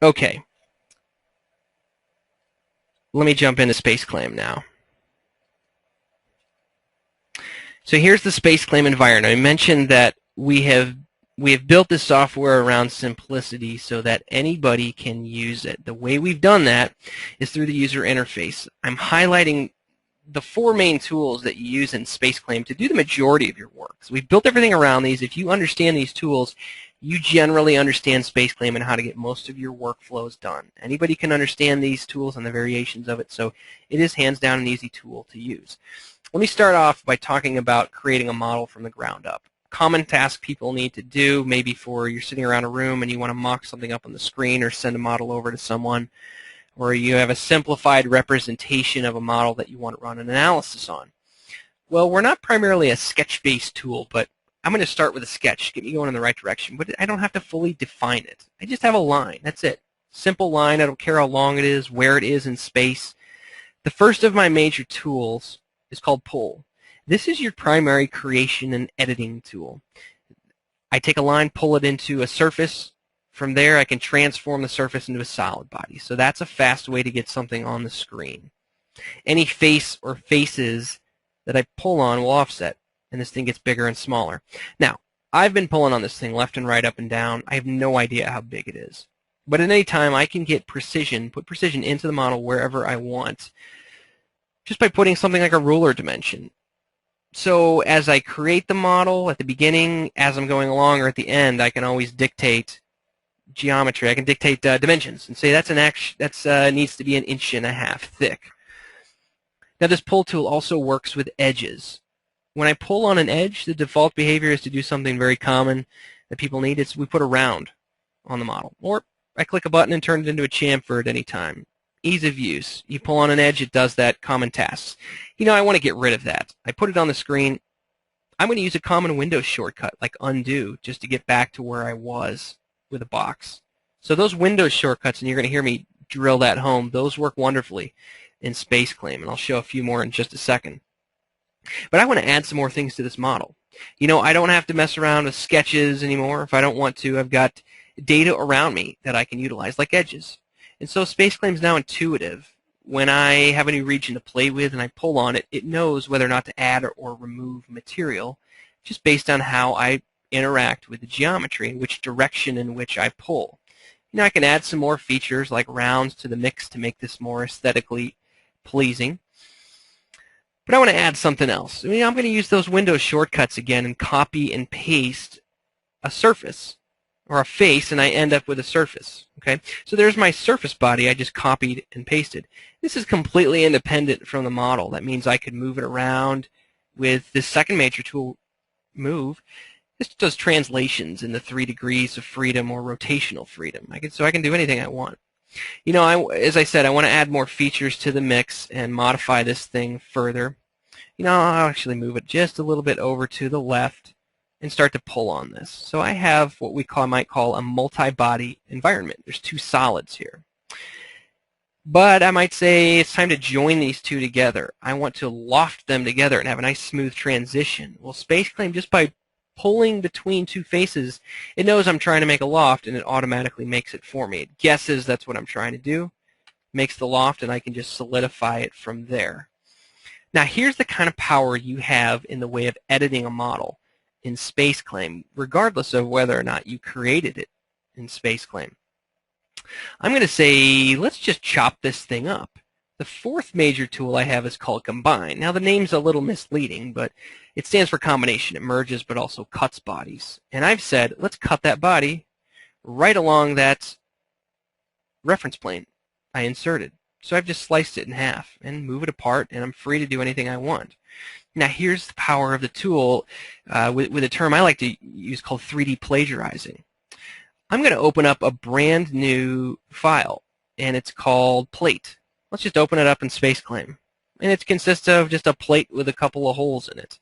Okay, let me jump into SpaceClaim now. So here's the SpaceClaim environment. I mentioned that we have built this software around simplicity so that anybody can use it. The way we've done that is through the user interface. I'm highlighting the four main tools that you use in SpaceClaim to do the majority of your work. So we've built everything around these. If you understand these tools, you generally understand SpaceClaim and how to get most of your workflows done. Anybody can understand these tools and the variations of it, so it is hands down an easy tool to use. Let me start off by talking about creating a model from the ground up. Common task people need to do, maybe for you're sitting around a room and you want to mock something up on the screen or send a model over to someone, or you have a simplified representation of a model that you want to run an analysis on. Well, we're not primarily a sketch-based tool, but I'm going to start with a sketch, get me going in the right direction, but I don't have to fully define it. I just have a line, that's it. Simple line, I don't care how long it is, where it is in space. The first of my major tools is called pull. This is your primary creation and editing tool. I take a line, pull it into a surface. From there, I can transform the surface into a solid body. So that's a fast way to get something on the screen. Any face or faces that I pull on will offset, and this thing gets bigger and smaller. Now, I've been pulling on this thing left and right, up and down. I have no idea how big it is. But at any time, I can get precision, put precision into the model wherever I want, just by putting something like a ruler dimension. So as I create the model at the beginning, as I'm going along, or at the end, I can always dictate geometry. I can dictate dimensions and say that's needs to be 1.5 inches thick. Now this pull tool also works with edges. When I pull on an edge, the default behavior is to do something very common that people need. It's we put a round on the model, or I click a button and turn it into a chamfer at any time. Ease of use. You pull on an edge, it does that common tasks. You know, I want to get rid of that. I put it on the screen. I'm going to use a common Windows shortcut like undo just to get back to where I was with a box. So those Windows shortcuts, and you're going to hear me drill that home, those work wonderfully in SpaceClaim, and I'll show a few more in just a second. But I want to add some more things to this model. You know, I don't have to mess around with sketches anymore if I don't want to. I've got data around me that I can utilize, like edges. And so SpaceClaim is now intuitive. When I have a new region to play with and I pull on it, it knows whether or not to add or remove material just based on how I interact with the geometry and which direction in which I pull. You know, I can add some more features like rounds to the mix to make this more aesthetically pleasing. But I want to add something else. I mean, I'm going to use those Windows shortcuts again and copy and paste a surface or a face, and I end up with a surface. Okay, so there's my surface body I just copied and pasted. This is completely independent from the model. That means I could move it around with this second major tool, move. This does translations in the 3 degrees of freedom or rotational freedom. So I can do anything I want. You know, as I said, I want to add more features to the mix and modify this thing further. You know, I'll actually move it just a little bit over to the left and start to pull on this. So I have what we might call a multi-body environment. There's two solids here. But I might say it's time to join these two together. I want to loft them together and have a nice smooth transition. Well, SpaceClaim, just by pulling between two faces, it knows I'm trying to make a loft, and it automatically makes it for me. It guesses that's what I'm trying to do, makes the loft, and I can just solidify it from there. Now here's the kind of power you have in the way of editing a model in SpaceClaim, regardless of whether or not you created it in SpaceClaim. I'm going to say, let's just chop this thing up. The fourth major tool I have is called Combine. Now the name's a little misleading, but it stands for combination. It merges but also cuts bodies. And I've said, let's cut that body right along that reference plane I inserted. So I've just sliced it in half and move it apart, and I'm free to do anything I want. Now here's the power of the tool with a term I like to use called 3D plagiarizing. I'm going to open up a brand new file, and it's called plate. Let's just open it up in SpaceClaim. And it consists of just a plate with a couple of holes in it.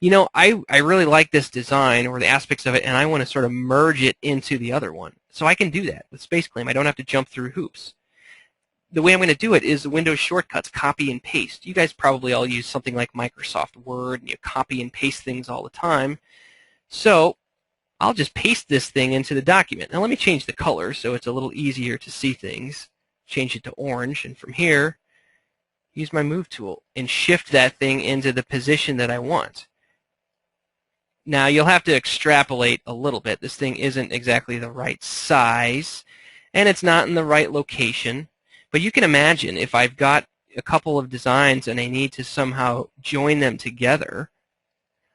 You know, I really like this design or the aspects of it, and I want to sort of merge it into the other one. So I can do that with SpaceClaim. I don't have to jump through hoops. The way I'm going to do it is the Windows shortcuts, copy and paste. You guys probably all use something like Microsoft Word, and you copy and paste things all the time. So I'll just paste this thing into the document. Now let me change the color so it's a little easier to see things. Change it to orange, and from here, use my move tool and shift that thing into the position that I want. Now you'll have to extrapolate a little bit. This thing isn't exactly the right size, and it's not in the right location. But you can imagine if I've got a couple of designs and I need to somehow join them together,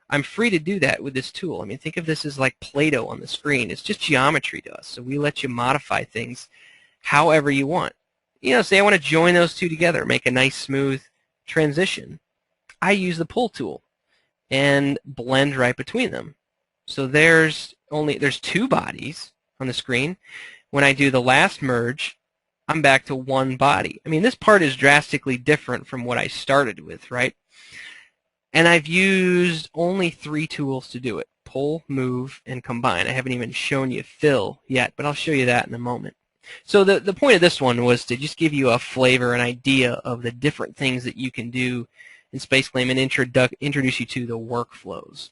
I'm free to do that with this tool. I mean, think of this as like Play-Doh on the screen. It's just geometry to us, so we let you modify things however you want. You know, say I want to join those two together, make a nice smooth transition. I use the pull tool and blend right between them. So there's two bodies on the screen. When I do the last merge, I'm back to one body. I mean, this part is drastically different from what I started with, right? And I've used only 3 tools to do it: pull, move, and combine. I haven't even shown you fill yet, but I'll show you that in a moment. So the point of this one was to just give you a flavor, an idea of the different things that you can do in SpaceClaim and introduce you to the workflows.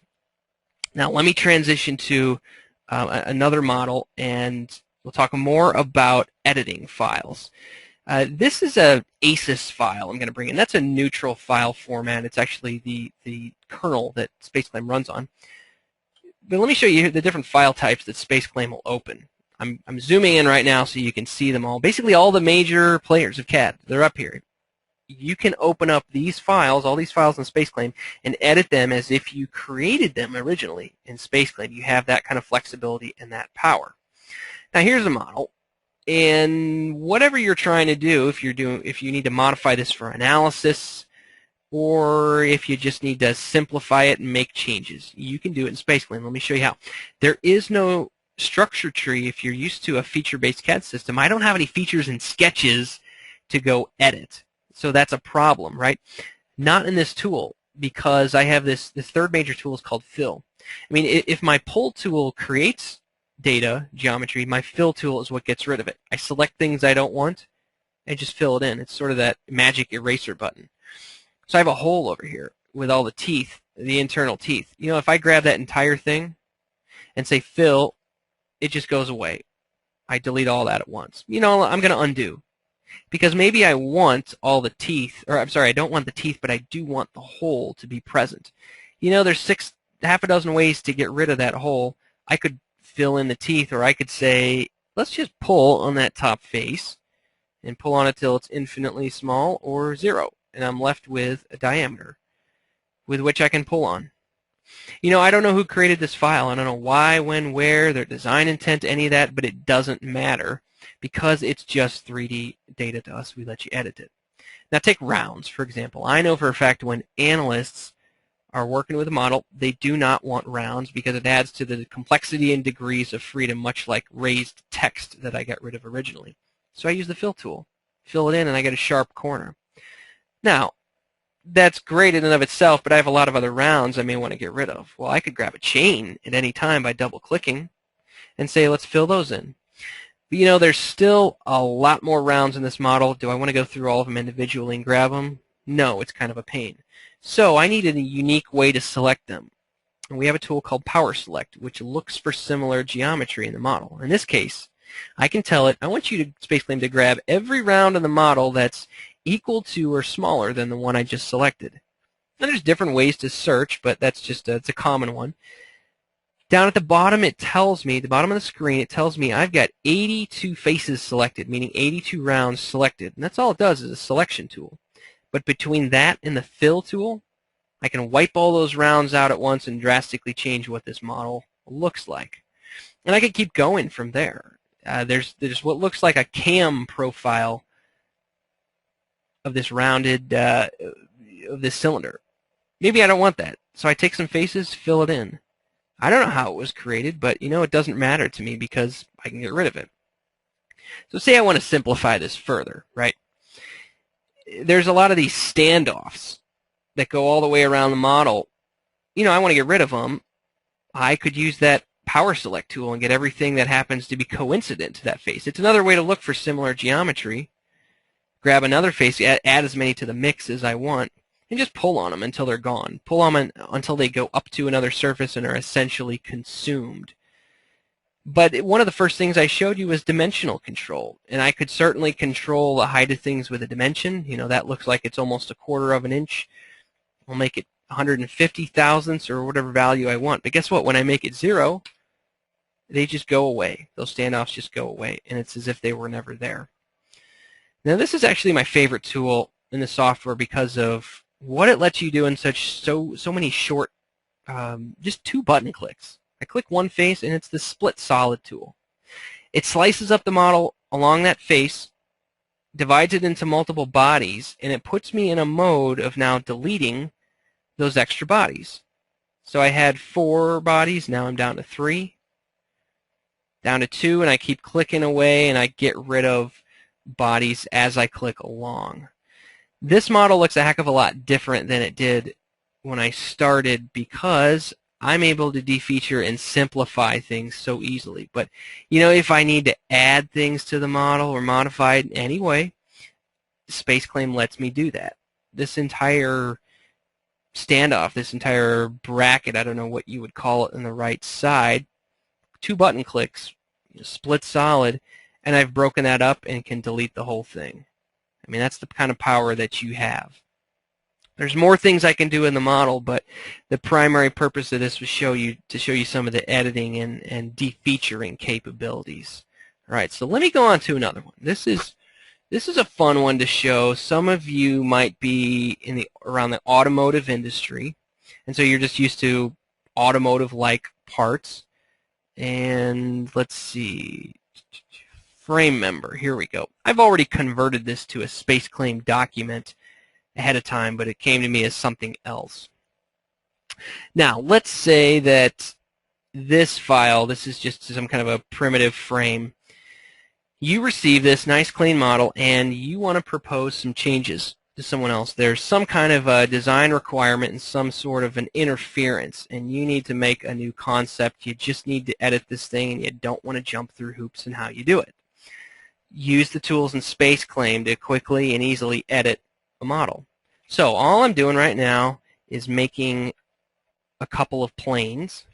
Now let me transition to another model, and we'll talk more about editing files. This is a ANSYS file I'm going to bring in. That's a neutral file format. It's actually the kernel that SpaceClaim runs on. But let me show you the different file types that SpaceClaim will open. I'm zooming in right now so you can see them all. Basically all the major players of CAD, they're up here. You can open up these files, all these files in SpaceClaim, and edit them as if you created them originally in SpaceClaim. You have that kind of flexibility and that power. Now here's a model. And whatever you're trying to do, if you need to modify this for analysis, or if you just need to simplify it and make changes, you can do it in SpaceClaim. Let me show you how. There is no structure tree if you're used to a feature-based CAD system. I don't have any features and sketches to go edit, so that's a problem, right? Not in this tool, because I have this third major tool is called fill. I mean, if my pull tool creates data, geometry, my fill tool is what gets rid of it. I select things I don't want and just fill it in. It's sort of that magic eraser button. So I have a hole over here with all the teeth, the internal teeth. You know, if I grab that entire thing and say fill, it just goes away. I delete all that at once. You know, I'm going to undo, because maybe I want all the teeth, or I'm sorry, I don't want the teeth, but I do want the hole to be present. You know, there's half a dozen ways to get rid of that hole. I could fill in the teeth, or I could say, let's just pull on that top face and pull on it till it's infinitely small or 0, and I'm left with a diameter with which I can pull on. You know, I don't know who created this file. I don't know why, when, where, their design intent, any of that, but it doesn't matter because it's just 3D data to us. We let you edit it. Now take rounds, for example. I know for a fact when analysts are working with a model, they do not want rounds because it adds to the complexity and degrees of freedom, much like raised text that I got rid of originally. So I use the fill tool, fill it in, and I get a sharp corner. Now, that's great in and of itself, but I have a lot of other rounds I may want to get rid of. Well, I could grab a chain at any time by double-clicking and say, let's fill those in. But, you know, there's still a lot more rounds in this model. Do I want to go through all of them individually and grab them? No, it's kind of a pain. So I needed a unique way to select them. And we have a tool called Power Select, which looks for similar geometry in the model. In this case, I can tell it, I want you to SpaceClaim to grab every round in the model that's equal to or smaller than the one I just selected. Now there's different ways to search, but that's just it's a common one. Down at the bottom, it tells me, the bottom of the screen, it tells me I've got 82 faces selected, meaning 82 rounds selected. And that's all it does is a selection tool. But between that and the fill tool, I can wipe all those rounds out at once and drastically change what this model looks like. And I can keep going from there. There's what looks like a cam profile of this rounded, of this cylinder. Maybe I don't want that. So I take some faces, fill it in. I don't know how it was created, but you know, it doesn't matter to me because I can get rid of it. So say I want to simplify this further, right? There's a lot of these standoffs that go all the way around the model. You know, I want to get rid of them. I could use that Power Select tool and get everything that happens to be coincident to that face. It's another way to look for similar geometry. Grab another face, add as many to the mix as I want, and just pull on them until they're gone. Pull on them until they go up to another surface and are essentially consumed. But one of the first things I showed you was dimensional control, and I could certainly control the height of things with a dimension. You know, that looks like it's almost 1/4 of an inch. I'll make it 150 thousandths or whatever value I want. But guess what? When I make it 0, they just go away. Those standoffs just go away, and it's as if they were never there. Now, this is actually my favorite tool in the software because of what it lets you do in so many short, just 2 button clicks. I click one face, and it's the split solid tool. It slices up the model along that face, divides it into multiple bodies, and it puts me in a mode of now deleting those extra bodies. So I had 4 bodies, now I'm down to 3, down to 2, and I keep clicking away, and I get rid of bodies as I click along. This model looks a heck of a lot different than it did when I started because I'm able to defeature and simplify things so easily. But, you know, if I need to add things to the model or modify it in any way, SpaceClaim lets me do that. This entire standoff, this entire bracket, I don't know what you would call it on the right side, 2 button clicks, split solid, and I've broken that up and can delete the whole thing. I mean, that's the kind of power that you have. There's more things I can do in the model, but the primary purpose of this was to show you some of the editing and defeaturing capabilities. All right, so let me go on to another one. This is a fun one to show. Some of you might be around the automotive industry, and so you're just used to automotive-like parts. And let's see, frame member. Here we go. I've already converted this to a SpaceClaim document ahead of time, but it came to me as something else. Now, let's say that this file, this is just some kind of a primitive frame. You receive this nice clean model and you want to propose some changes to someone else. There's some kind of a design requirement and some sort of an interference, and you need to make a new concept. You just need to edit this thing, and you don't want to jump through hoops in how you do it. Use the tools in SpaceClaim to quickly and easily edit a model. So all I'm doing right now is making a couple of planes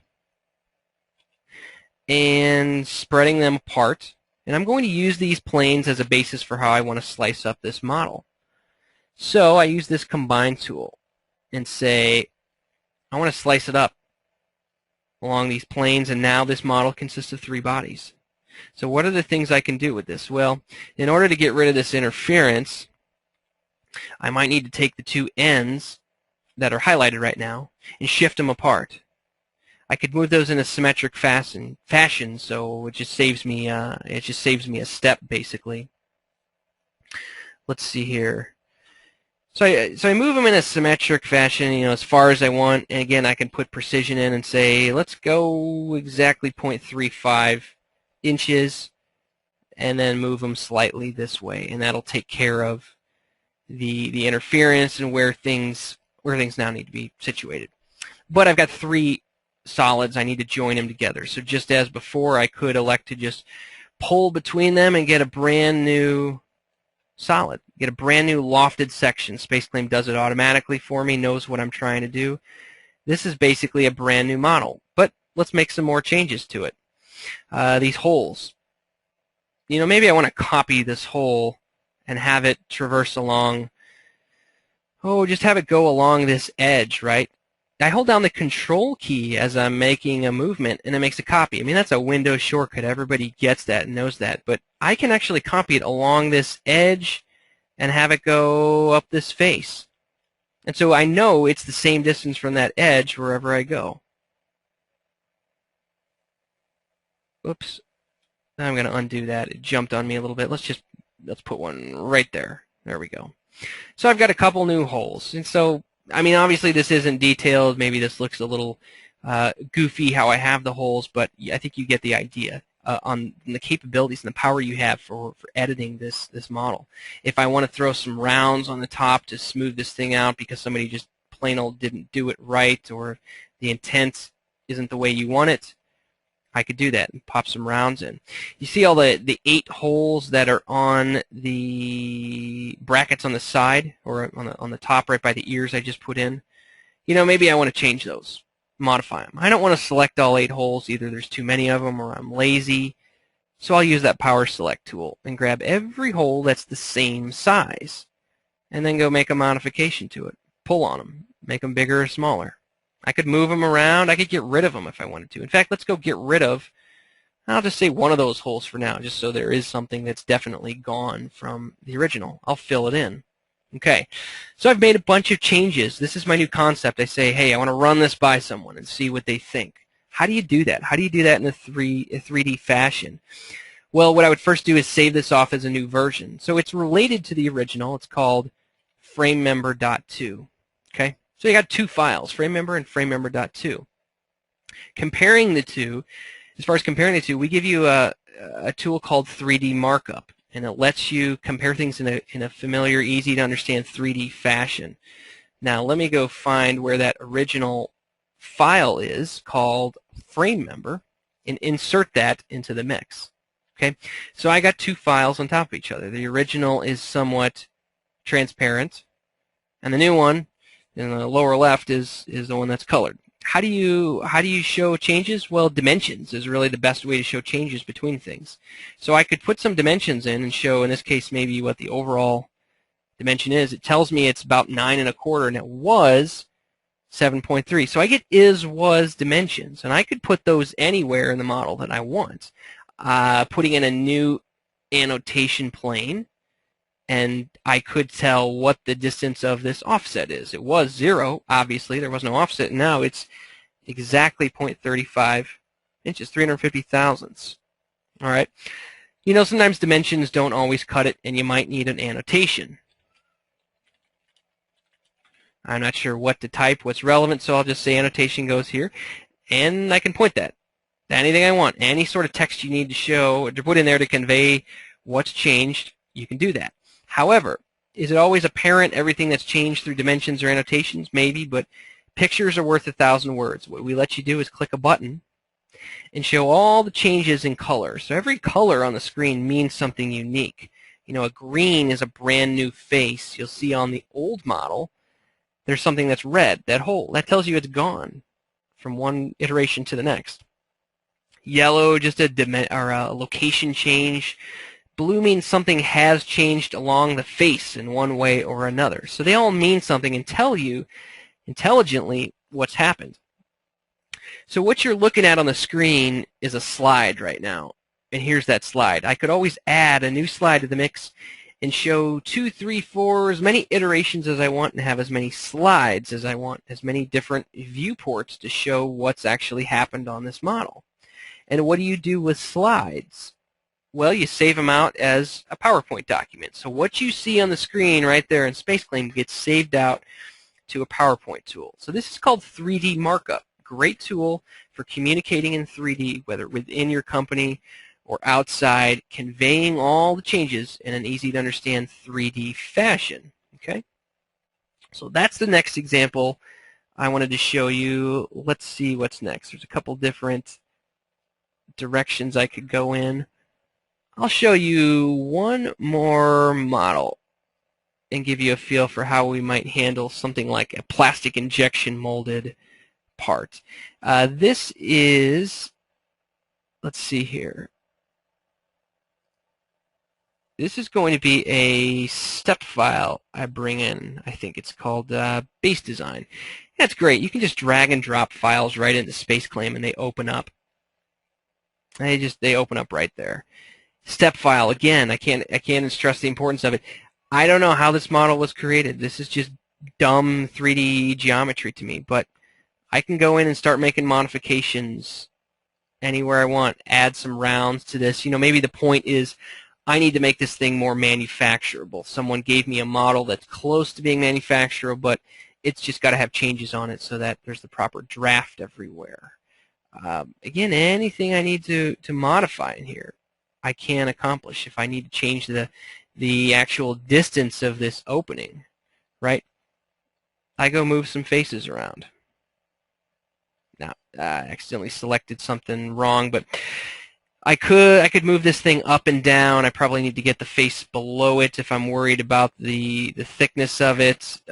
and spreading them apart. And I'm going to use these planes as a basis for how I want to slice up this model. So I use this combine tool and say, I want to slice it up along these planes, and now this model consists of 3 bodies. So what are the things I can do with this? Well, in order to get rid of this interference, I might need to take the 2 ends that are highlighted right now and shift them apart. I could move those in a symmetric fashion, so it just saves me a step basically. Let's see here. So I move them in a symmetric fashion, you know, as far as I want, and again I can put precision in and say let's go exactly 0.35 inches, and then move them slightly this way, and that'll take care of the interference and where things now need to be situated. But I've got 3 solids. I need to join them together. So just as before, I could elect to just pull between them and get a brand new solid, get a brand new lofted section. SpaceClaim does it automatically for me, knows what I'm trying to do. This is basically a brand new model, but let's make some more changes to it. These holes. You know, maybe I want to copy this hole and have it traverse along, just have it go along this edge, right? I hold down the control key as I'm making a movement, and it makes a copy. I mean, that's a Windows shortcut. Everybody gets that and knows that. But I can actually copy it along this edge and have it go up this face. And so I know it's the same distance from that edge wherever I go. Oops. Now I'm going to undo that. It jumped on me a little bit. Let's put one right there. There we go. So I've got a couple new holes. And so, I mean, obviously this isn't detailed. Maybe this looks a little goofy how I have the holes, but I think you get the idea on the capabilities and the power you have for editing this model. If I want to throw some rounds on the top to smooth this thing out because somebody just plain old didn't do it right, or the intent isn't the way you want it, I could do that and pop some rounds in. You see all the 8 holes that are on the brackets on the side or on the top right by the ears I just put in? You know, maybe I want to change those. modify them. I don't want to select all 8 holes. Either there's too many of them or I'm lazy. So I'll use that power select tool and grab every hole that's the same size and then go make a modification to it. Pull on them, make them bigger or smaller. I could move them around. I could get rid of them if I wanted to. In fact, let's go get rid of, I'll just say one of those holes for now, just so there is something that's definitely gone from the original. I'll fill it in. Okay, so I've made a bunch of changes. This is my new concept. I say, hey, I want to run this by someone and see what they think. How do you do that? How do you do that in a 3D fashion? Well, what I would first do is save this off as a new version. So it's related to the original. It's called framemember.2. Okay, so you got 2 files, framemember and framemember.2. Comparing the two, as far as comparing the two, we give you a tool called 3D markup, and it lets you compare things in a familiar, easy to understand 3D fashion. Now let me go find where that original file is called framemember and insert that into the mix. Okay, so I got 2 files on top of each other. The original is somewhat transparent, and the new one in the lower left is the one that's colored. How do you show changes? Well, dimensions is really the best way to show changes between things. So I could put some dimensions in and show, in this case, maybe what the overall dimension is. It tells me it's about 9 1/4, and it was 7.3. So I get is, was dimensions, and I could put those anywhere in the model that I want. Putting in a new annotation plane, and I could tell what the distance of this offset is. It was 0, obviously. There was no offset. Now it's exactly 0.35 inches, 350 thousandths. All right. You know, sometimes dimensions don't always cut it, and you might need an annotation. I'm not sure what to type, what's relevant, so I'll just say annotation goes here, and I can point that. Anything I want, any sort of text you need to show or to put in there to convey what's changed, you can do that. However, is it always apparent everything that's changed through dimensions or annotations? Maybe, but pictures are worth 1,000 words. What we let you do is click a button and show all the changes in color. So every color on the screen means something unique. You know, a green is a brand new face. You'll see on the old model, there's something that's red, that hole. That tells you it's gone from one iteration to the next. Yellow, just a location change. Blue means something has changed along the face in one way or another. So they all mean something and tell you intelligently what's happened. So what you're looking at on the screen is a slide right now. And here's that slide. I could always add a new slide to the mix and show 2, 3, 4, as many iterations as I want and have as many slides as I want, as many different viewports to show what's actually happened on this model. And what do you do with slides? Well, you save them out as a PowerPoint document. So what you see on the screen right there in SpaceClaim gets saved out to a PowerPoint tool. So this is called 3D markup. Great tool for communicating in 3D, whether within your company or outside, conveying all the changes in an easy-to-understand 3D fashion. Okay? So that's the next example I wanted to show you. Let's see what's next. There's a couple different directions I could go in. I'll show you one more model and give you a feel for how we might handle something like a plastic injection molded part. This is, let's see here. This is going to be a step file I bring in. I think it's called base design. That's great. You can just drag and drop files right into SpaceClaim and they open up. They open up right there. Step file, again, I can't stress the importance of it. I don't know how this model was created. This is just dumb 3D geometry to me, but I can go in and start making modifications anywhere I want, add some rounds to this. You know, maybe the point is I need to make this thing more manufacturable. Someone gave me a model that's close to being manufacturable, but it's just got to have changes on it so that there's the proper draft everywhere. Again, anything I need to modify in here, I can accomplish. If I need to change the actual distance of this opening, right? I go move some faces around. Now, I accidentally selected something wrong, but I could move this thing up and down. I probably need to get the face below it if I'm worried about the thickness of it.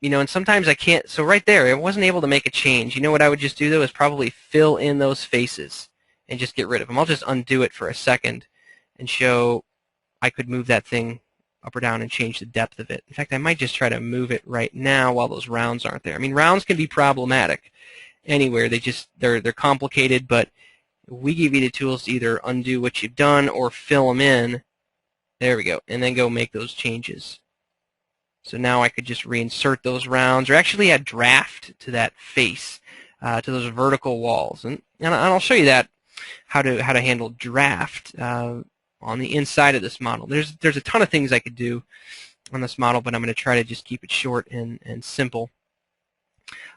and sometimes I can't. So right there, I wasn't able to make a change. You know what I would just do though is probably fill in those faces and just get rid of them. I'll just undo it for a second and show I could move that thing up or down and change the depth of it. In fact, I might just try to move it right now while those rounds aren't there. I mean, rounds can be problematic anywhere. They're complicated, but we give you the tools to either undo what you've done or fill them in. There we go, and then go make those changes. So now I could just reinsert those rounds, or actually add draft to that face, to those vertical walls, and I'll show you that how to handle draft on the inside of this model. There's a ton of things I could do on this model, but I'm going to try to just keep it short and simple.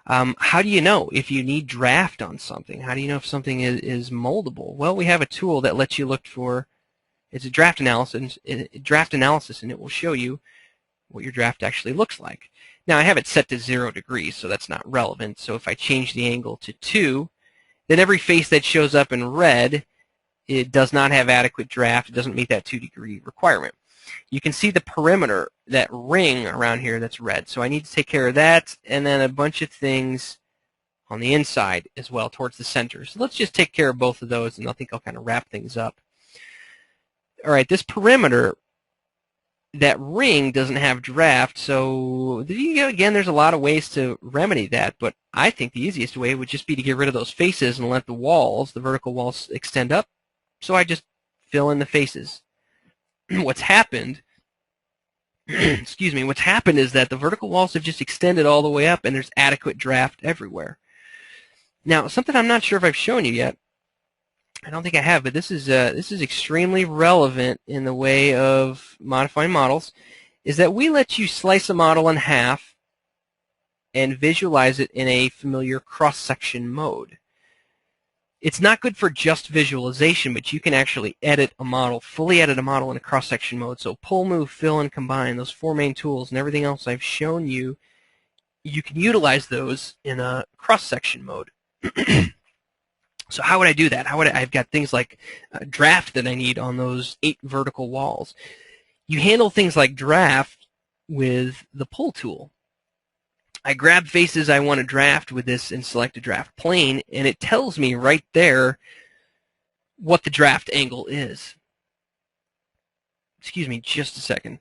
How do you know if you need draft on something? How do you know if something is moldable? Well, we have a tool that lets you look for, it's a draft analysis, and it will show you what your draft actually looks like. Now, I have it set to 0 degrees, so that's not relevant. So if I change the angle to 2, then every face that shows up in red, it does not have adequate draft. It doesn't meet that 2-degree requirement. You can see the perimeter, that ring around here that's red. So I need to take care of that, and then a bunch of things on the inside as well towards the center. So let's just take care of both of those, and I think I'll kind of wrap things up. All right, this perimeter, that ring doesn't have draft, so again, there's a lot of ways to remedy that, but I think the easiest way would just be to get rid of those faces and let the walls, the vertical walls, extend up. So I just fill in the faces. What's happened, excuse me, what's happened is that the vertical walls have just extended all the way up, and there's adequate draft everywhere. Now, something I'm not sure if I've shown you yet, I don't think I have, but this is extremely relevant in the way of modifying models, is that we let you slice a model in half and visualize it in a familiar cross-section mode. It's not good for just visualization, but you can actually edit a model, fully edit a model in a cross-section mode. So pull, move, fill, and combine, those 4 main tools and everything else I've shown you, you can utilize those in a cross-section mode. So how would I do that? I've got things like draft that I need on those 8 vertical walls. You handle things like draft with the pull tool. I grab faces I want to draft with this and select a draft plane, and it tells me right there what the draft angle is. Excuse me just a second.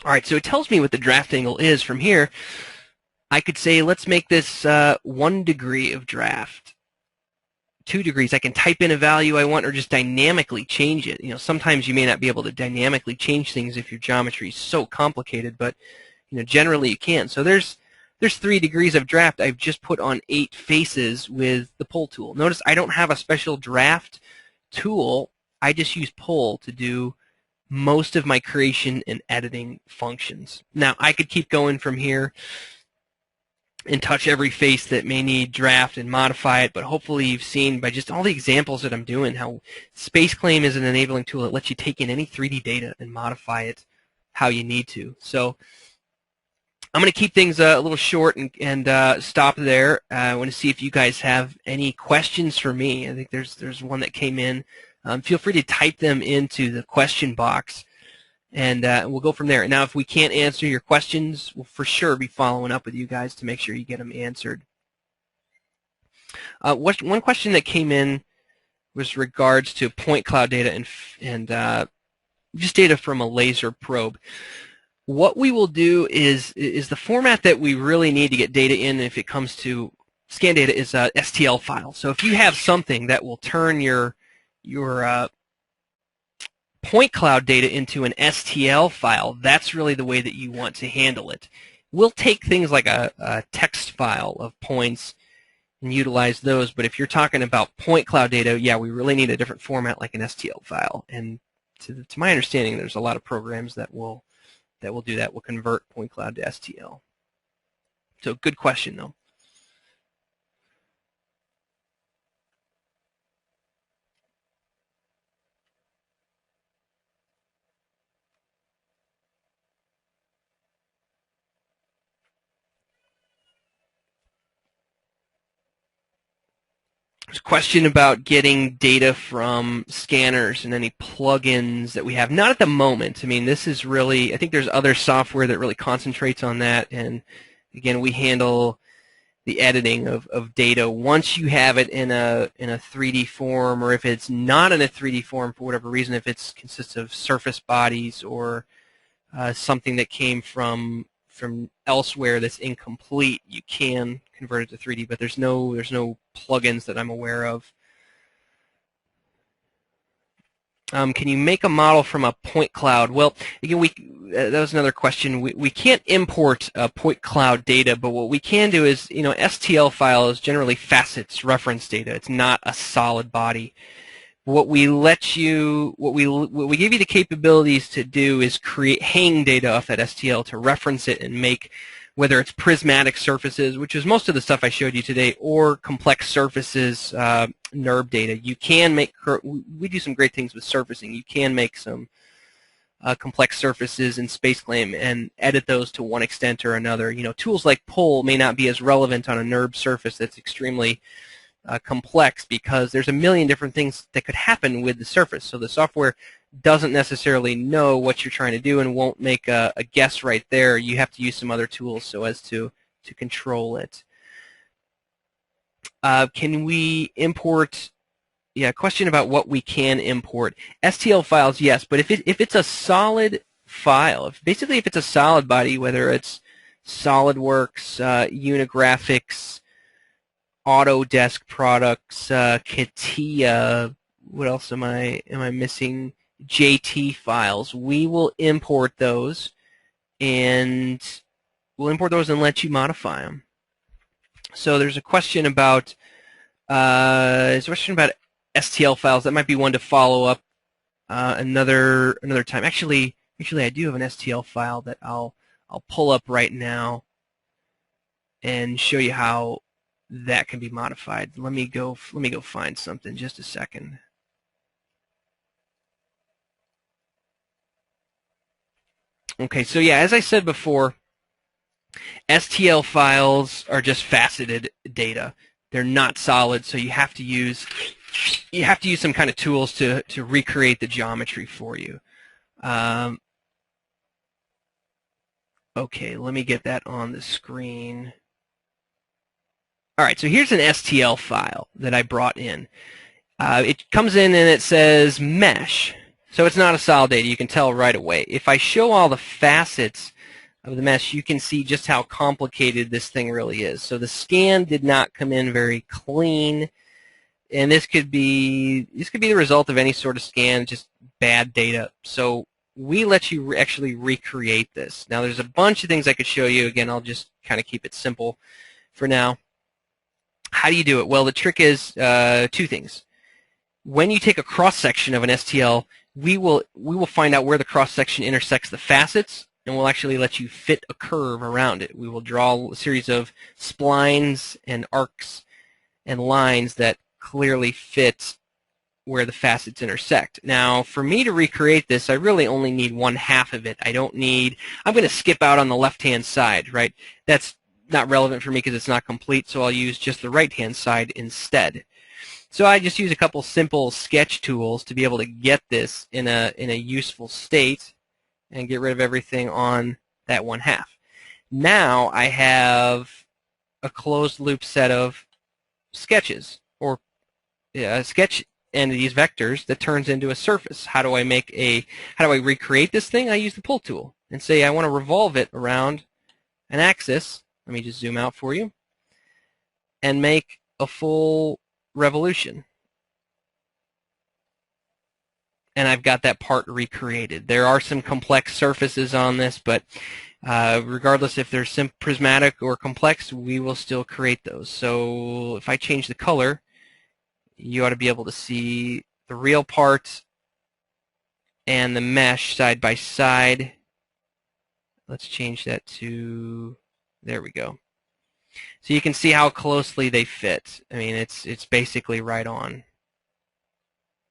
All right, so it tells me what the draft angle is from here. I could say, let's make this 1 degree of draft. 2 degrees. I can type in a value I want or just dynamically change it. Sometimes you may not be able to dynamically change things if your geometry is so complicated, but generally you can. So there's 3 degrees of draft I've just put on 8 faces with the pull tool. Notice I don't have a special draft tool. I just use pull to do most of my creation and editing functions. Now I could keep going from here and touch every face that may need draft and modify it, but hopefully you've seen by just all the examples that I'm doing how SpaceClaim is an enabling tool that lets you take in any 3D data and modify it how you need to. So I'm going to keep things a little short and stop there. I want to see if you guys have any questions for me. I think there's one that came in. Feel free to type them into the question box, and we'll go from there. Now, if we can't answer your questions, we'll for sure be following up with you guys to make sure you get them answered. One question that came in was regards to point cloud data and just data from a laser probe. What we will do is the format that we really need to get data in if it comes to scan data is a STL file. So if you have something that will turn your point cloud data into an STL file, that's really the way that you want to handle it. We'll take things like a text file of points and utilize those, but if you're talking about point cloud data, yeah, we really need a different format like an STL file. And to my understanding, there's a lot of programs that will do that, will convert point cloud to STL. So good question, though. There's a question about getting data from scanners and any plugins that we have. Not at the moment. I mean, this is really, I think there's other software that really concentrates on that. And again, we handle the editing of data once you have it in a 3D form, or if it's not in a 3D form for whatever reason, if it consists of surface bodies or something that came from elsewhere that's incomplete, you can convert it to 3D, but there's no plugins that I'm aware of. Can you make a model from a point cloud? Well, again, that was another question. We can't import point cloud data, but what we can do is, STL file is generally facets reference data. It's not a solid body. What we give you the capabilities to do is hang data off that STL to reference it and make, whether it's prismatic surfaces, which is most of the stuff I showed you today, or complex surfaces, NURB data. You can make, we do some great things with surfacing. You can make some complex surfaces in SpaceClaim and edit those to one extent or another. Tools like pull may not be as relevant on a NURB surface that's extremely complex, because there's a million different things that could happen with the surface. So the software doesn't necessarily know what you're trying to do and won't make a guess right there. You have to use some other tools so as to control it. Can we import? Yeah, question about what we can import. STL files, yes, but if it's a solid file, basically if it's a solid body, whether it's SolidWorks, Unigraphics, Autodesk products, CATIA, what else am I missing? JT files. We will import those, and let you modify them. So there's a question about STL files. That might be one to follow up another time. Actually, I do have an STL file that I'll pull up right now and show you how that can be modified. Let me go find something. Just a second. Okay, so yeah, as I said before, STL files are just faceted data. They're not solid, so you have to use some kind of tools to recreate the geometry for you. Okay, let me get that on the screen. All right, so here's an STL file that I brought in. It comes in and it says mesh, so it's not a solid data. You can tell right away. If I show all the facets of the mesh, you can see just how complicated this thing really is. So the scan did not come in very clean, and this could be the result of any sort of scan, just bad data. So we let you actually recreate this. Now there's a bunch of things I could show you. Again, I'll just kind of keep it simple for now. How do you do it? Well, the trick is two things. When you take a cross-section of an STL, we will find out where the cross-section intersects the facets, and we'll actually let you fit a curve around it. We will draw a series of splines and arcs and lines that clearly fit where the facets intersect. Now, for me to recreate this, I really only need one half of it. I'm going to skip out on the left-hand side, right? That's not relevant for me because it's not complete, so I'll use just the right-hand side instead. So I just use a couple simple sketch tools to be able to get this in a useful state and get rid of everything on that one half. Now I have a closed loop set of sketches, or sketch entities, vectors, that turns into a surface. How do I recreate this thing? I use the pull tool and say I want to revolve it around an axis. Let me just zoom out for you and make a full revolution. And I've got that part recreated. There are some complex surfaces on this, but regardless if they're prismatic or complex, we will still create those. So if I change the color, you ought to be able to see the real part and the mesh side by side. Let's change that to, there we go. So you can see how closely they fit. I mean, it's basically right on.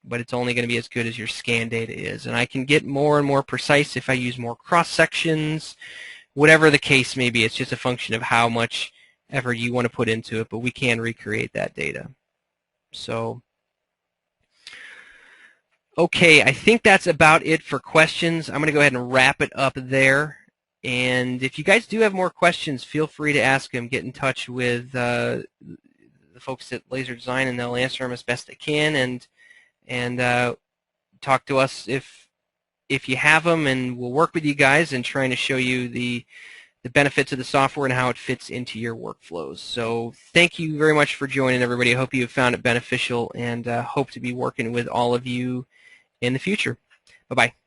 But it's only going to be as good as your scan data is. And I can get more and more precise if I use more cross-sections, whatever the case may be. It's just a function of how much effort you want to put into it, but we can recreate that data. So, okay, I think that's about it for questions. I'm going to go ahead and wrap it up there. And if you guys do have more questions, feel free to ask them. Get in touch with the folks at Laser Design, and they'll answer them as best they can. And talk to us if you have them, and we'll work with you guys in trying to show you the benefits of the software and how it fits into your workflows. So thank you very much for joining, everybody. I hope you have found it beneficial, and hope to be working with all of you in the future. Bye-bye.